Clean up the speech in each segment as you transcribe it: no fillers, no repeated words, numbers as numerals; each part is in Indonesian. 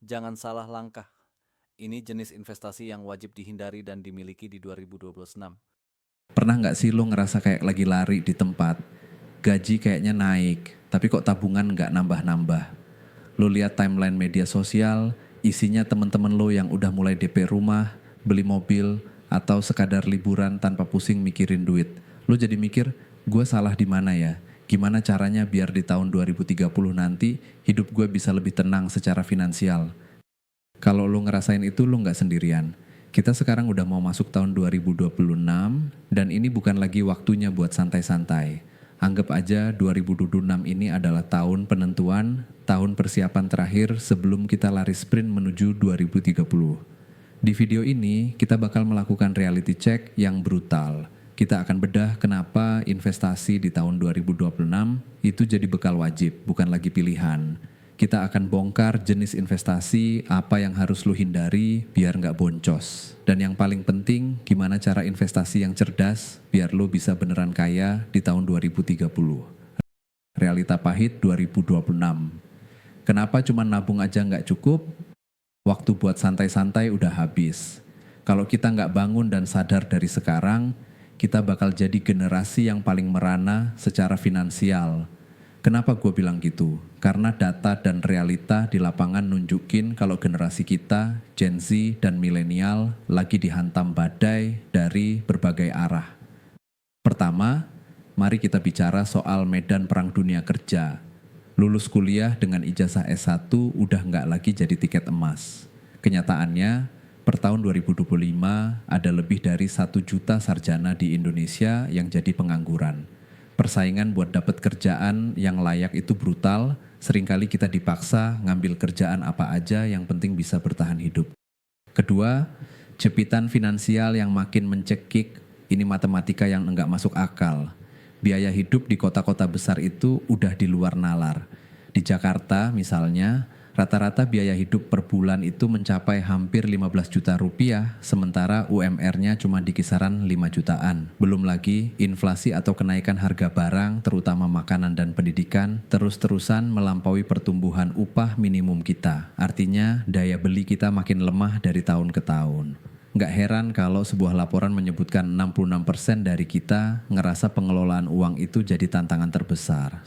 Jangan salah langkah. Ini jenis investasi yang wajib dihindari dan dimiliki di 2026. Pernah nggak sih lo ngerasa kayak lagi lari di tempat, gaji kayaknya naik, tapi kok tabungan nggak nambah-nambah? Lo lihat timeline media sosial, isinya temen-temen lo yang udah mulai DP rumah, beli mobil, atau sekadar liburan tanpa pusing mikirin duit. Lo jadi mikir, gue salah di mana ya? Gimana caranya biar di tahun 2030 nanti hidup gue bisa lebih tenang secara finansial? Kalau lo ngerasain itu lo nggak sendirian. Kita sekarang udah mau masuk tahun 2026 dan ini bukan lagi waktunya buat santai-santai. Anggap aja 2026 ini adalah tahun penentuan, tahun persiapan terakhir sebelum kita lari sprint menuju 2030. Di video ini kita bakal melakukan reality check yang brutal. Kita akan bedah kenapa investasi di tahun 2026 itu jadi bekal wajib, bukan lagi pilihan. Kita akan bongkar jenis investasi, apa yang harus lu hindari biar nggak boncos. Dan yang paling penting, gimana cara investasi yang cerdas biar lu bisa beneran kaya di tahun 2030. Realita pahit 2026. Kenapa cuma nabung aja nggak cukup? Waktu buat santai-santai udah habis. Kalau kita nggak bangun dan sadar dari sekarang, kita bakal jadi generasi yang paling merana secara finansial. Kenapa gue bilang gitu? Karena data dan realita di lapangan nunjukin kalau generasi kita, Gen Z dan milenial lagi dihantam badai dari berbagai arah. Pertama, mari kita bicara soal medan perang dunia kerja. Lulus kuliah dengan ijazah S1 udah nggak lagi jadi tiket emas. Kenyataannya, per tahun 2025 ada lebih dari 1 juta sarjana di Indonesia yang jadi pengangguran. Persaingan buat dapat kerjaan yang layak itu brutal, seringkali kita dipaksa ngambil kerjaan apa aja yang penting bisa bertahan hidup. Kedua, jepitan finansial yang makin mencekik, ini matematika yang enggak masuk akal. Biaya hidup di kota-kota besar itu udah di luar nalar. Di Jakarta misalnya, rata-rata biaya hidup per bulan itu mencapai hampir 15 juta rupiah, sementara UMR-nya cuma di kisaran 5 jutaan. Belum lagi inflasi atau kenaikan harga barang, terutama makanan dan pendidikan, terus-terusan melampaui pertumbuhan upah minimum kita. Artinya, daya beli kita makin lemah dari tahun ke tahun. Nggak heran kalau sebuah laporan menyebutkan 66% dari kita ngerasa pengelolaan uang itu jadi tantangan terbesar.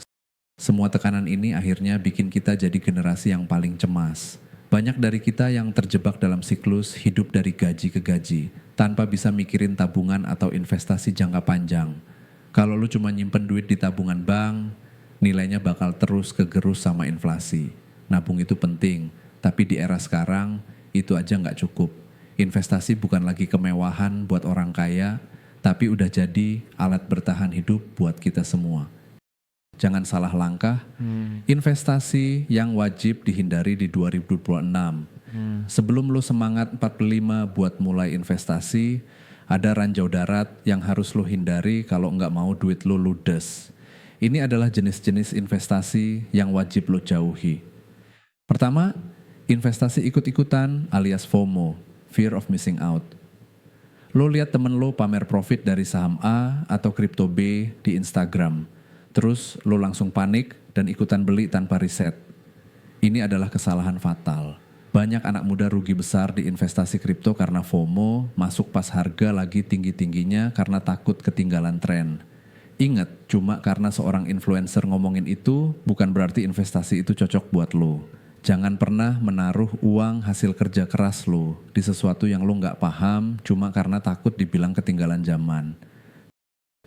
Semua tekanan ini akhirnya bikin kita jadi generasi yang paling cemas. Banyak dari kita yang terjebak dalam siklus hidup dari gaji ke gaji, tanpa bisa mikirin tabungan atau investasi jangka panjang. Kalau lu cuma nyimpen duit di tabungan bank, nilainya bakal terus kegerus sama inflasi. Nabung itu penting, tapi di era sekarang itu aja nggak cukup. Investasi bukan lagi kemewahan buat orang kaya, tapi udah jadi alat bertahan hidup buat kita semua. Jangan salah langkah, investasi yang wajib dihindari di 2026. Sebelum lu semangat 45 buat mulai investasi, ada ranjau darat yang harus lu hindari kalau nggak mau duit lu ludes. Ini adalah jenis-jenis investasi yang wajib lu jauhi. Pertama, investasi ikut-ikutan alias FOMO, Fear of Missing Out. Lo lihat temen lo pamer profit dari saham A atau kripto B di Instagram. Terus lo langsung panik dan ikutan beli tanpa riset. Ini adalah kesalahan fatal. Banyak anak muda rugi besar di investasi kripto karena FOMO, masuk pas harga lagi tinggi-tingginya karena takut ketinggalan tren. Ingat, cuma karena seorang influencer ngomongin itu, bukan berarti investasi itu cocok buat lo. Jangan pernah menaruh uang hasil kerja keras lo di sesuatu yang lo nggak paham cuma karena takut dibilang ketinggalan zaman.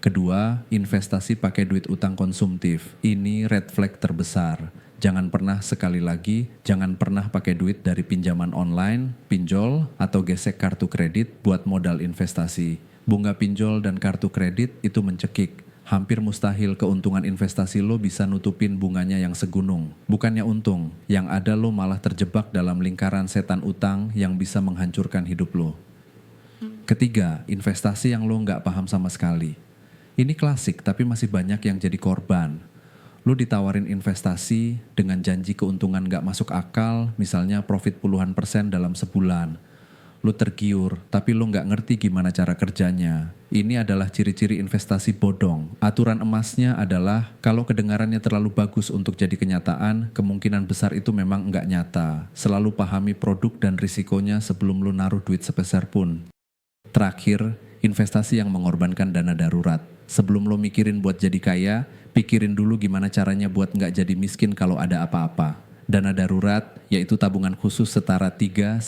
Kedua, investasi pakai duit utang konsumtif. Ini red flag terbesar. Jangan pernah jangan pernah pakai duit dari pinjaman online, pinjol, atau gesek kartu kredit buat modal investasi. Bunga pinjol dan kartu kredit itu mencekik. Hampir mustahil keuntungan investasi lo bisa nutupin bunganya yang segunung. Bukannya untung, yang ada lo malah terjebak dalam lingkaran setan utang yang bisa menghancurkan hidup lo. Ketiga, investasi yang lo nggak paham sama sekali. Ini klasik tapi masih banyak yang jadi korban. Lu ditawarin investasi dengan janji keuntungan gak masuk akal, misalnya profit puluhan persen dalam sebulan. Lu tergiur, tapi lu nggak ngerti gimana cara kerjanya. Ini adalah ciri-ciri investasi bodong. Aturan emasnya adalah kalau kedengarannya terlalu bagus untuk jadi kenyataan, kemungkinan besar itu memang nggak nyata. Selalu pahami produk dan risikonya sebelum lu naruh duit sepeser pun. Terakhir, investasi yang mengorbankan dana darurat. Sebelum lo mikirin buat jadi kaya, pikirin dulu gimana caranya buat nggak jadi miskin kalau ada apa-apa. Dana darurat, yaitu tabungan khusus setara 3-6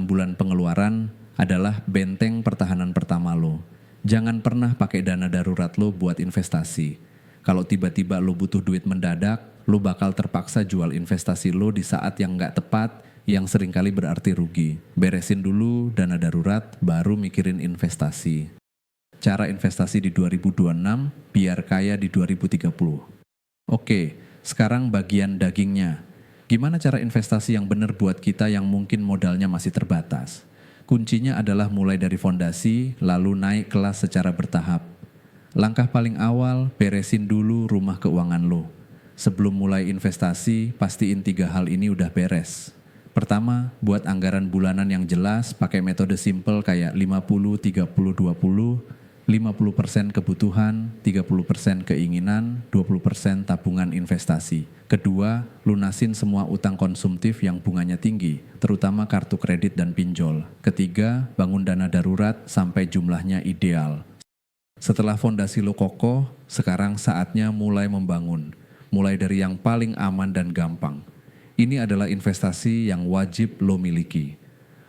bulan pengeluaran, adalah benteng pertahanan pertama lo. Jangan pernah pakai dana darurat lo buat investasi. Kalau tiba-tiba lo butuh duit mendadak, lo bakal terpaksa jual investasi lo di saat yang nggak tepat, yang seringkali berarti rugi. Beresin dulu dana darurat, baru mikirin investasi. Cara investasi di 2026, biar kaya di 2030. Oke, sekarang bagian dagingnya. Gimana cara investasi yang benar buat kita yang mungkin modalnya masih terbatas? Kuncinya adalah mulai dari fondasi, lalu naik kelas secara bertahap. Langkah paling awal, beresin dulu rumah keuangan lo. Sebelum mulai investasi, pastiin 3 hal ini udah beres. Pertama, buat anggaran bulanan yang jelas pakai metode simple kayak 50-30-20, 50% kebutuhan, 30% keinginan, 20% tabungan investasi. Kedua, lunasin semua utang konsumtif yang bunganya tinggi, terutama kartu kredit dan pinjol. Ketiga, bangun dana darurat sampai jumlahnya ideal. Setelah fondasi lo kokoh, sekarang saatnya mulai membangun. Mulai dari yang paling aman dan gampang. Ini adalah investasi yang wajib lo miliki.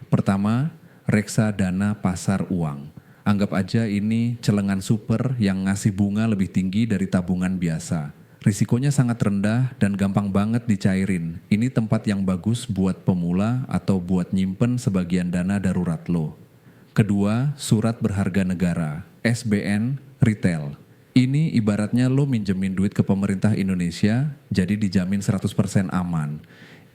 Pertama, reksadana pasar uang. Anggap aja ini celengan super yang ngasih bunga lebih tinggi dari tabungan biasa. Risikonya sangat rendah dan gampang banget dicairin. Ini tempat yang bagus buat pemula atau buat nyimpen sebagian dana darurat lo. Kedua, surat berharga negara, SBN, retail. Ini ibaratnya lo minjemin duit ke pemerintah Indonesia, jadi dijamin 100% aman.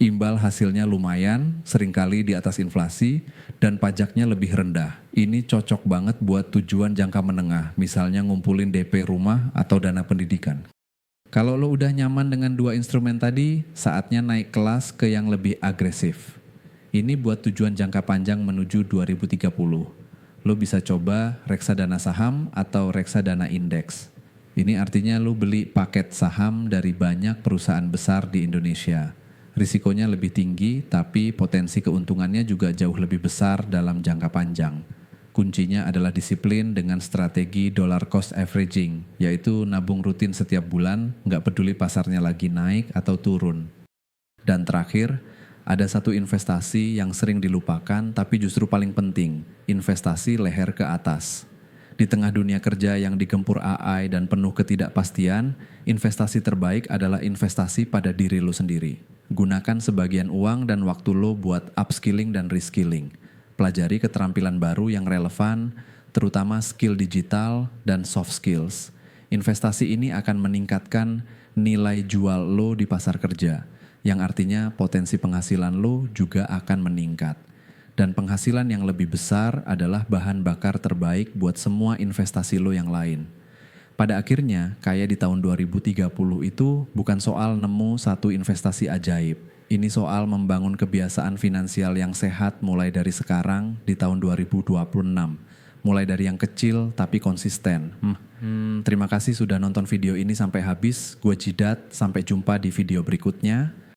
Imbal hasilnya lumayan, seringkali di atas inflasi, dan pajaknya lebih rendah. Ini cocok banget buat tujuan jangka menengah, misalnya ngumpulin DP rumah atau dana pendidikan. Kalau lo udah nyaman dengan 2 instrumen tadi, saatnya naik kelas ke yang lebih agresif. Ini buat tujuan jangka panjang menuju 2030. Lo bisa coba reksadana saham atau reksadana indeks. Ini artinya lo beli paket saham dari banyak perusahaan besar di Indonesia. Risikonya lebih tinggi, tapi potensi keuntungannya juga jauh lebih besar dalam jangka panjang. Kuncinya adalah disiplin dengan strategi dollar cost averaging, yaitu nabung rutin setiap bulan, nggak peduli pasarnya lagi naik atau turun. Dan terakhir, ada satu investasi yang sering dilupakan tapi justru paling penting, investasi leher ke atas. Di tengah dunia kerja yang digempur AI dan penuh ketidakpastian, investasi terbaik adalah investasi pada diri lo sendiri. Gunakan sebagian uang dan waktu lo buat upskilling dan reskilling. Pelajari keterampilan baru yang relevan, terutama skill digital dan soft skills. Investasi ini akan meningkatkan nilai jual lo di pasar kerja, yang artinya potensi penghasilan lo juga akan meningkat. Dan penghasilan yang lebih besar adalah bahan bakar terbaik buat semua investasi lo yang lain. Pada akhirnya, kaya di tahun 2030 itu bukan soal nemu satu investasi ajaib. Ini soal membangun kebiasaan finansial yang sehat mulai dari sekarang di tahun 2026. Mulai dari yang kecil tapi konsisten. Terima kasih sudah nonton video ini sampai habis. Gue Jidat, sampai jumpa di video berikutnya.